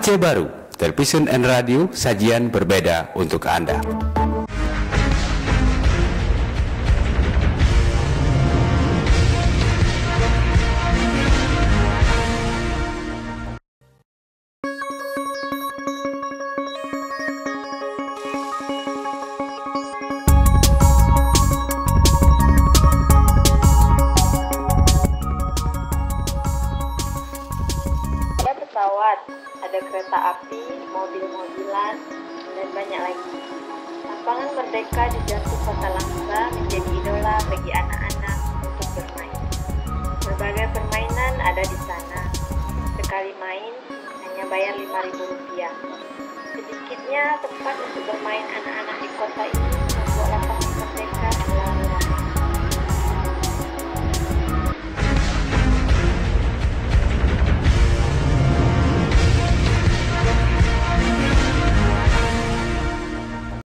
Aceh Baru, Television and Radio, sajian berbeda untuk Anda. Pesawat, ada kereta api, mobil-mobilan, dan banyak lagi. Lapangan Merdeka di jantung kota Langsa menjadi idola bagi anak-anak untuk bermain. Berbagai permainan ada di sana. Sekali main hanya bayar Rp5.000. Sedikitnya tempat untuk bermain anak-anak di kota